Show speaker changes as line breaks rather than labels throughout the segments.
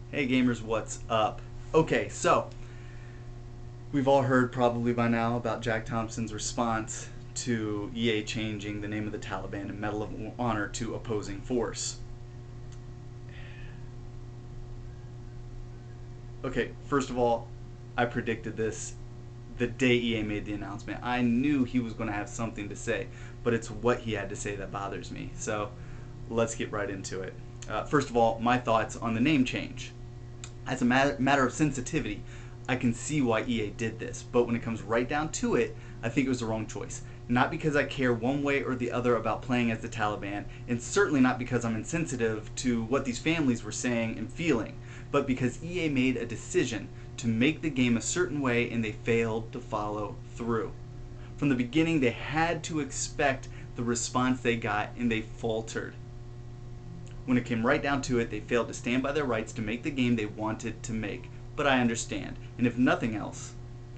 Hey gamers, what's up? Okay, so we've all heard probably by now about Jack Thompson's response to EA changing the name of the Taliban and Medal of Honor to Opposing Force. Okay, first of all, I predicted this the day EA made the announcement. I knew he was going to have something to say, but it's what he had to say that bothers me. So let's get right into it. First of all, my thoughts on the name change. As a matter of sensitivity, I can see why EA did this, but when it comes right down to it, I think it was the wrong choice. Not because I care one way or the other about playing as the Taliban, and certainly not because I'm insensitive to what these families were saying and feeling, but because EA made a decision to make the game a certain way and they failed to follow through. From the beginning, they had to expect the response they got, and they faltered. When it came right down to it, they failed to stand by their rights to make the game they wanted to make. But I understand. And if nothing else,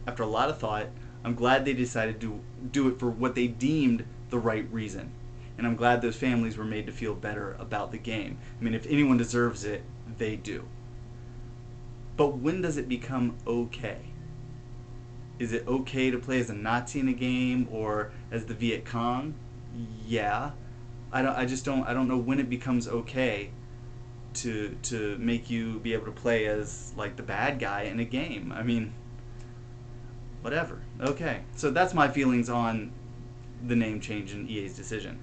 after a lot of thought, I'm glad they decided to do it for what they deemed the right reason. And I'm glad those families were made to feel better about the game. I mean, if anyone deserves it, they do. But when does it become okay? Is it okay to play as a Nazi in a game or as the Viet Cong? Yeah. I don't know when it becomes okay to make you be able to play as like the bad guy in a game. I mean, whatever. Okay. So that's my feelings on the name change and EA's decision.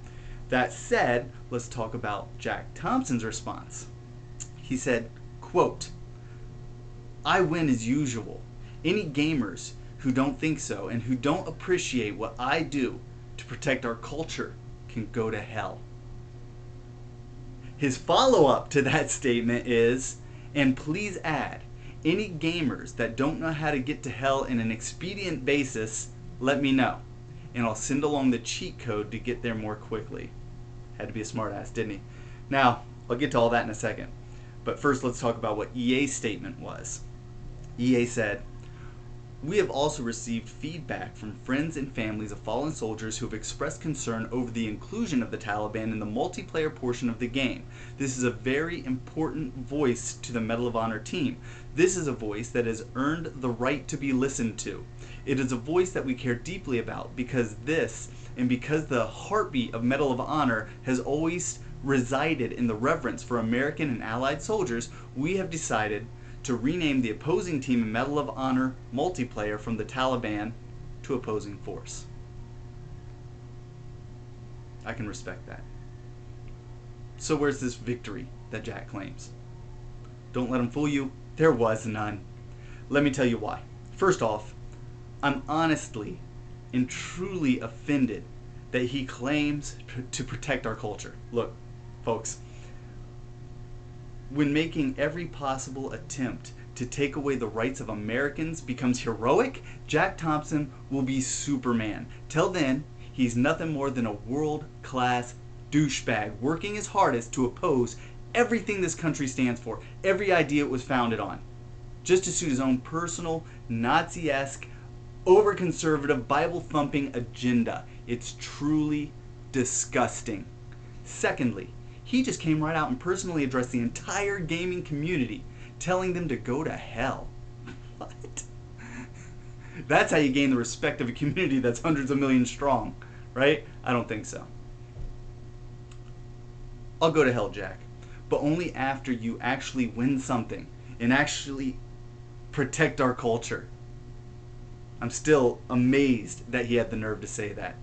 That said, let's talk about Jack Thompson's response. He said, quote, "I win as usual. Any gamers who don't think so and who don't appreciate what I do to protect our culture can go to hell." His follow-up to that statement is, "And please add, any gamers that don't know how to get to hell in an expedient basis, let me know, and I'll send along the cheat code to get there more quickly." Had to be a smartass, didn't he? Now, I'll get to all that in a second. But first, let's talk about what EA's statement was. EA said, "We have also received feedback from friends and families of fallen soldiers who have expressed concern over the inclusion of the Taliban in the multiplayer portion of the game. This is a very important voice to the Medal of Honor team. This is a voice that has earned the right to be listened to. It is a voice that we care deeply about because the heartbeat of Medal of Honor has always resided in the reverence for American and Allied soldiers. We have decided to rename the opposing team in Medal of Honor multiplayer from the Taliban to Opposing Force." I can respect that. So where's this victory that Jack claims? Don't let him fool you. There was none. Let me tell you why. First off, I'm honestly and truly offended that he claims to protect our culture. Look, folks, when making every possible attempt to take away the rights of Americans becomes heroic, Jack Thompson will be Superman. Till then, he's nothing more than a world-class douchebag working his hardest to oppose everything this country stands for, every idea it was founded on, just to suit his own personal, Nazi-esque, over-conservative, Bible-thumping agenda. It's truly disgusting. Secondly, he just came right out and personally addressed the entire gaming community, telling them to go to hell. What? That's how you gain the respect of a community that's hundreds of millions strong, right? I don't think so. I'll go to hell, Jack, but only after you actually win something and actually protect our culture. I'm still amazed that he had the nerve to say that.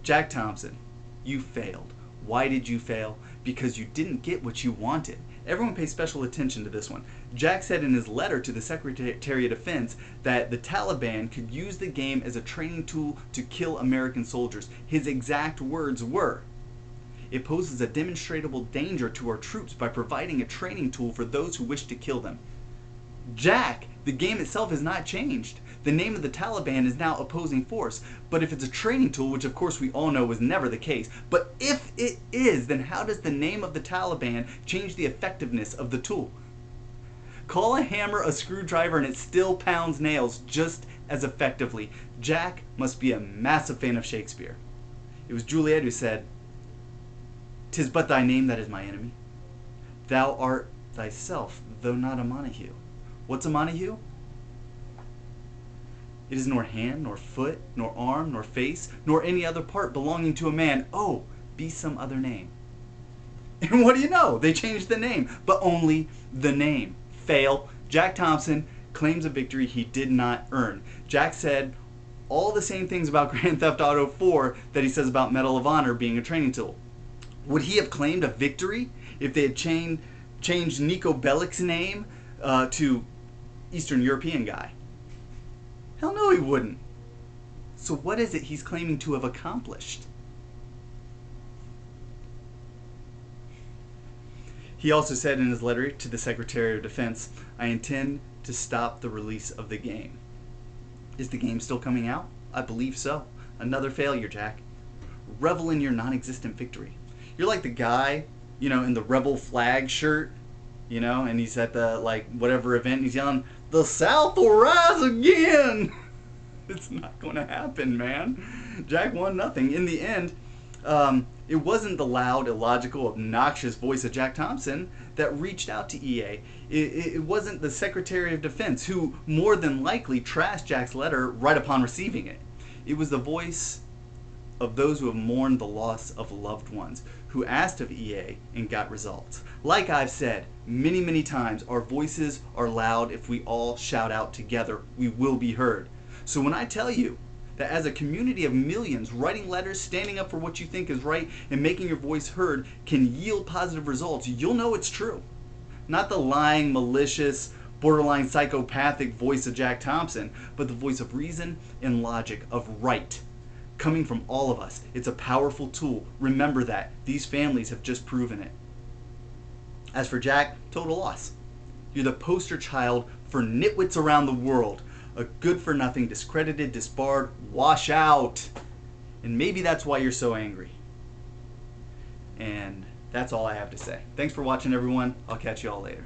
Jack Thompson, you failed. Why did you fail? Because you didn't get what you wanted. Everyone pays special attention to this one. Jack said in his letter to the Secretary of Defense that the Taliban could use the game as a training tool to kill American soldiers. His exact words were, "It poses a demonstrable danger to our troops by providing a training tool for those who wish to kill them." Jack, the game itself has not changed. The name of the Taliban is now Opposing Force. But if it's a training tool, which of course we all know was never the case, but if it is, then how does the name of the Taliban change the effectiveness of the tool? Call a hammer a screwdriver and it still pounds nails just as effectively. Jack must be a massive fan of Shakespeare. It was Juliet who said, "'Tis but thy name that is my enemy. Thou art thyself, though not a Montague. What's a Montague? It is nor hand, nor foot, nor arm, nor face, nor any other part belonging to a man. Oh, be some other name. And what do you know? They changed the name, but only the name. Fail. Jack Thompson claims a victory he did not earn. Jack said all the same things about Grand Theft Auto 4 that he says about Medal of Honor being a training tool. Would he have claimed a victory if they had changed Nico Bellic's name to Eastern European guy? Hell no, he wouldn't. So what is it he's claiming to have accomplished? He also said in his letter to the Secretary of Defense, I intend to stop the release of the game. Is the game still coming out? I believe so. Another failure, Jack. Revel in your non-existent victory. You're like the guy, in the rebel flag shirt, and he's at the, whatever event, and he's yelling, the South will rise again! It's not going to happen, man. Jack won nothing. In the end, it wasn't the loud, illogical, obnoxious voice of Jack Thompson that reached out to EA. It wasn't the Secretary of Defense who more than likely trashed Jack's letter right upon receiving it. It was the voice of those who have mourned the loss of loved ones, who asked of EA and got results. Like I've said many, many times, our voices are loud. If we all shout out together, we will be heard. So when I tell you that as a community of millions, writing letters, standing up for what you think is right, and making your voice heard can yield positive results, you'll know it's true. Not the lying, malicious, borderline psychopathic voice of Jack Thompson, but the voice of reason and logic, of right, coming from all of us. It's a powerful tool. Remember that. These families have just proven it. As for Jack, total loss. You're the poster child for nitwits around the world. A good-for-nothing, discredited, disbarred, wash out. And maybe that's why you're so angry. And that's all I have to say. Thanks for watching, everyone. I'll catch you all later.